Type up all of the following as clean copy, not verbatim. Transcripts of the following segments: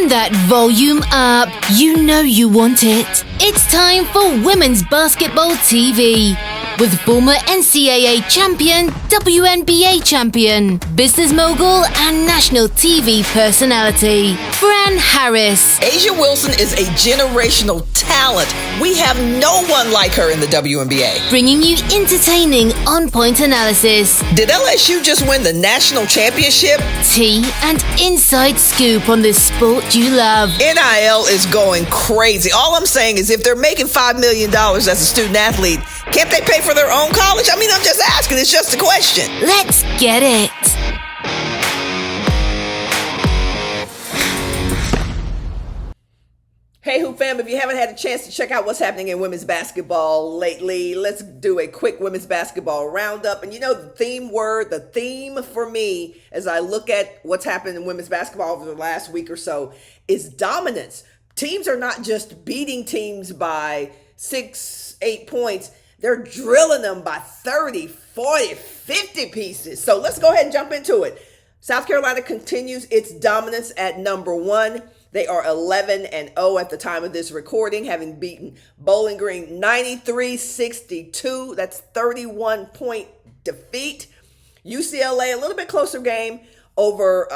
Turn that volume up. You know you want it. It's time for Women's Basketball TV with former NCAA champion, WNBA champion, business mogul, and national TV personality, Fran Harris. A'ja Wilson is a generational talent. We have no one like her in the WNBA. Bringing you entertaining, on-point analysis. Did LSU just win the national championship? Tea and inside scoop on the sport you love. NIL is going crazy. All I'm saying is if they're making $5 million as a student athlete, can't they pay for their own college? I mean, I'm just asking. It's just a question. Let's get it. Hey, Hoop fam, if you haven't had a chance to check out what's happening in women's basketball lately, let's do a quick women's basketball roundup. And you know, the theme for me as I look at what's happened in women's basketball over the last week or so is dominance. Teams are not just beating teams by 6-8 points. They're drilling them by 30, 40, 50 pieces. So let's go ahead and jump into it. South Carolina continues its dominance at number 1. They are 11-0 at the time of this recording, having beaten Bowling Green 93-62. That's 31-point defeat. UCLA, a little bit closer game over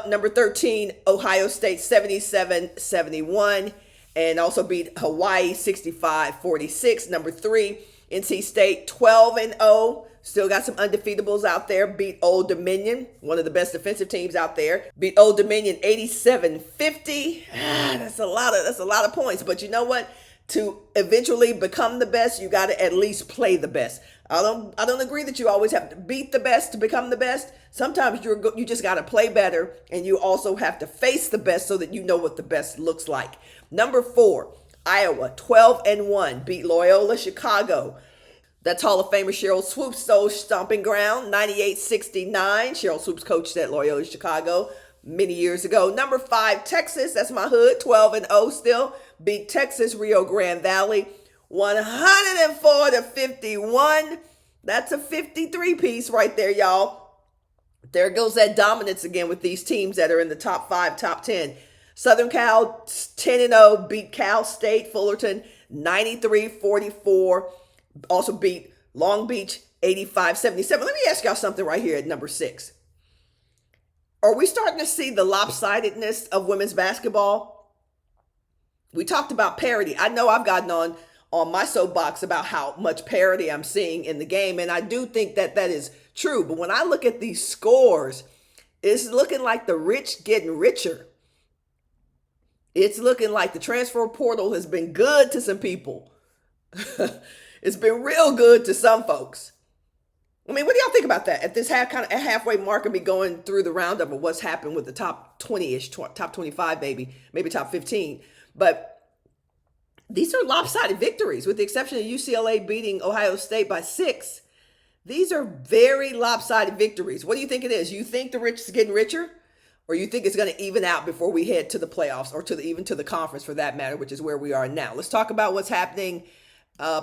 number 13, Ohio State 77-71, and also beat Hawaii 65-46. Number 3, NC State 12-0. Still got some undefeatables out there. Beat Old Dominion, one of the best defensive teams out there. Beat Old Dominion 87-50. That's a lot of points. But you know what? To eventually become the best, you got to at least play the best. I don't agree that you always have to beat the best to become the best. Sometimes you just got to play better, and you also have to face the best so that you know what the best looks like. Number 4, Iowa 12-1 beat Loyola Chicago. That's Hall of Famer Cheryl Swoops' old stomping ground, 98-69. Cheryl Swoops coached at Loyola Chicago many years ago. Number 5, Texas, that's my hood, 12-0 still, beat Texas Rio Grande Valley, 104-51. That's a 53 piece right there, y'all. There goes that dominance again with these teams that are in the top 5, top 10. Southern Cal 10-0 beat Cal State Fullerton 93-44. Also beat Long Beach 85-77. Let me ask y'all something right here at number 6. Are we starting to see the lopsidedness of women's basketball? We talked about parity. I know I've gotten on my soapbox about how much parity I'm seeing in the game, and I do think that is true. But when I look at these scores, it's looking like the rich getting richer. It's looking like the transfer portal has been good to some people. It's been real good to some folks. I mean, what do y'all think about that? At this halfway mark of me going through the roundup of what's happened with the top 20-ish, top 25 maybe top 15. But these are lopsided victories, with the exception of UCLA beating Ohio State by 6. These are very lopsided victories. What do you think it is? You think the rich is getting richer? Or you think it's going to even out before we head to the playoffs or even to the conference for that matter, which is where we are now? Let's talk about what's happening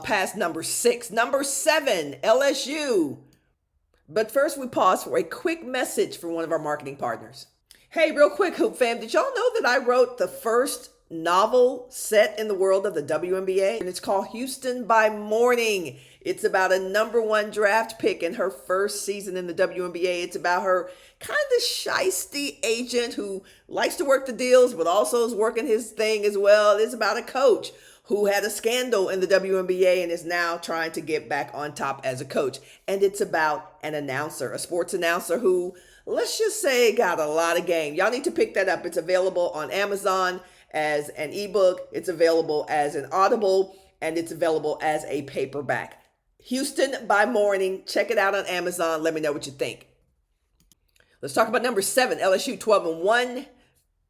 past number 6. Number 7, LSU. But first, we pause for a quick message from one of our marketing partners. Hey, real quick, Hoop fam, did y'all know that I wrote the first novel set in the world of the WNBA? And it's called Houston by Morning. It's about a number 1 draft pick in her first season in the WNBA. It's about her kind of shisty agent who likes to work the deals, but also is working his thing as well. It's about a coach who had a scandal in the WNBA and is now trying to get back on top as a coach. And it's about an announcer, a sports announcer who, let's just say, got a lot of game. Y'all need to pick that up. It's available on Amazon as an ebook. It's available as an Audible, and it's available as a paperback. Houston by Morning. Check it out on Amazon. Let me know what you think. Let's talk about number 7, LSU 12-1.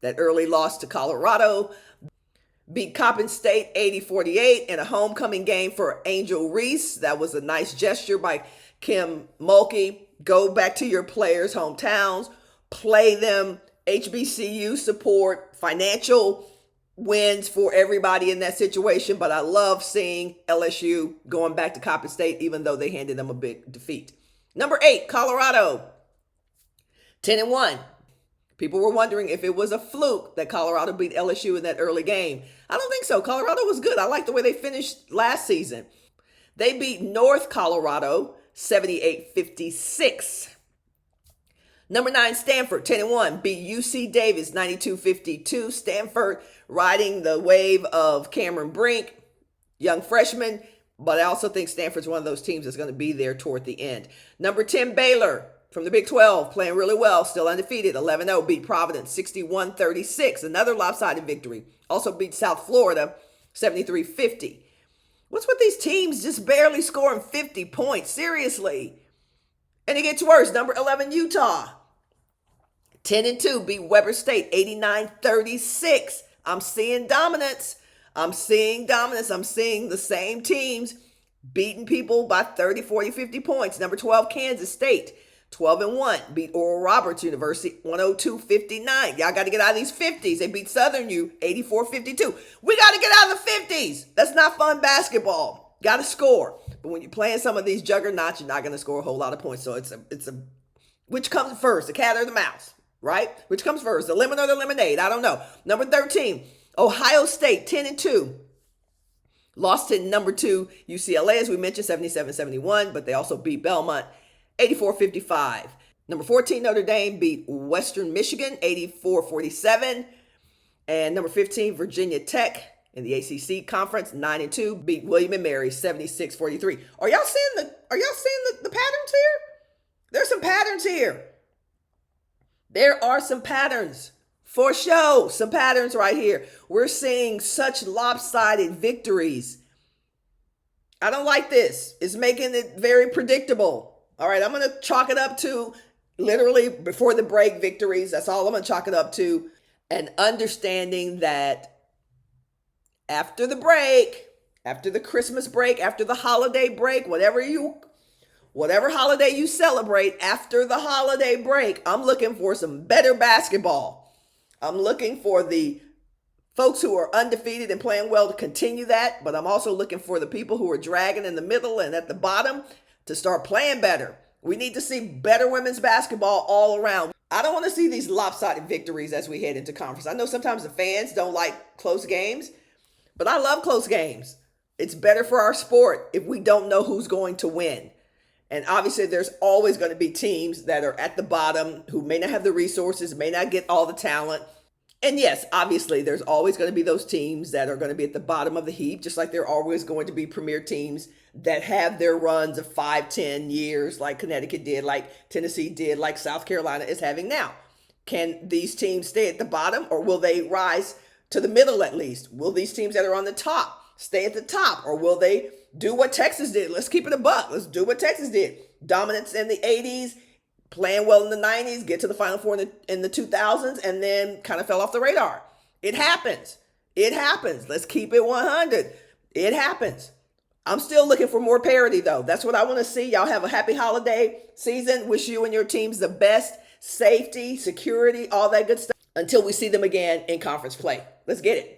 That early loss to Colorado. Beat Coppin State 80-48 in a homecoming game for Angel Reese. That was a nice gesture by Kim Mulkey. Go back to your players' hometowns. Play them. HBCU support. Financial wins for everybody in that situation. But I love seeing LSU going back to Coppin State, even though they handed them a big defeat. Number 8, Colorado. 10-1. People were wondering if it was a fluke that Colorado beat LSU in that early game. I don't think so. Colorado was good. I like the way they finished last season. They beat North Colorado 78-56. Number 9, Stanford, 10-1, beat UC Davis 92-52. Stanford riding the wave of Cameron Brink, young freshman, but I also think Stanford's one of those teams that's going to be there toward the end. Number 10, Baylor from the Big 12, playing really well, still undefeated, 11-0, beat Providence 61-36, another lopsided victory. Also beat South Florida 73-50. What's with these teams just barely scoring 50 points? Seriously. And it gets worse. Number 11, Utah, 10-2, beat Weber State 89-36. I'm seeing dominance. I'm seeing the same teams beating people by 30, 40, 50 points. Number 12, Kansas State, 12-1, beat Oral Roberts University 102-59. Y'all got to get out of these 50s. They beat Southern U 84-52. We got to get out of the 50s. That's not fun basketball. Got to score. But when you're playing some of these juggernauts, you're not going to score a whole lot of points. So it's a which comes first, the cat or the mouse, right? Which comes first, the lemon or the lemonade? I don't know. Number 13, Ohio State, 10-2. Lost to number 2 UCLA, as we mentioned, 77-71, but they also beat Belmont 84-55. Number 14, Notre Dame beat Western Michigan 84-47. And number 15, Virginia Tech in the ACC Conference 9-2 beat William & Mary 76-43. Are y'all seeing the patterns here? There's some patterns here. There are some patterns. For sure, some patterns right here. We're seeing such lopsided victories. I don't like this. It's making it very predictable. All right, I'm going to chalk it up to literally before the break victories. That's all I'm going to chalk it up to. And understanding that after the break, after the Christmas break, after the holiday break, whatever holiday you celebrate, after the holiday break, I'm looking for some better basketball. I'm looking for the folks who are undefeated and playing well to continue that, but I'm also looking for the people who are dragging in the middle and at the bottom to start playing better. We need to see better women's basketball all around. I don't want to see these lopsided victories as we head into conference. I know sometimes the fans don't like close games, but I love close games. It's better for our sport if we don't know who's going to win. And obviously, there's always going to be teams that are at the bottom who may not have the resources, may not get all the talent. And yes, obviously, there's always going to be those teams that are going to be at the bottom of the heap, just like there are always going to be premier teams that have their runs of 5-10 years, like Connecticut did, like Tennessee did, like South Carolina is having now. Can these teams stay at the bottom, or will they rise to the middle at least? Will these teams that are on the top stay at the top, or will they do what Texas did? Let's keep it a buck. Let's do what Texas did. Dominance in the 80s, playing well in the 90s, get to the Final Four in the 2000s, and then kind of fell off the radar. It happens. It happens. Let's keep it 100. It happens. I'm still looking for more parity, though. That's what I want to see. Y'all have a happy holiday season. Wish you and your teams the best. Safety, security, all that good stuff. Until we see them again in conference play. Let's get it.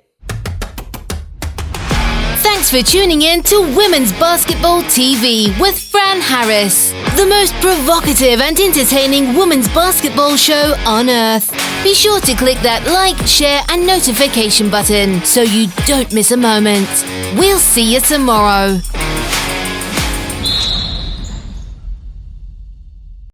Thanks for tuning in to Women's Basketball TV with Fran Harris, the most provocative and entertaining women's basketball show on earth. Be sure to click that like, share, and notification button so you don't miss a moment. We'll see you tomorrow.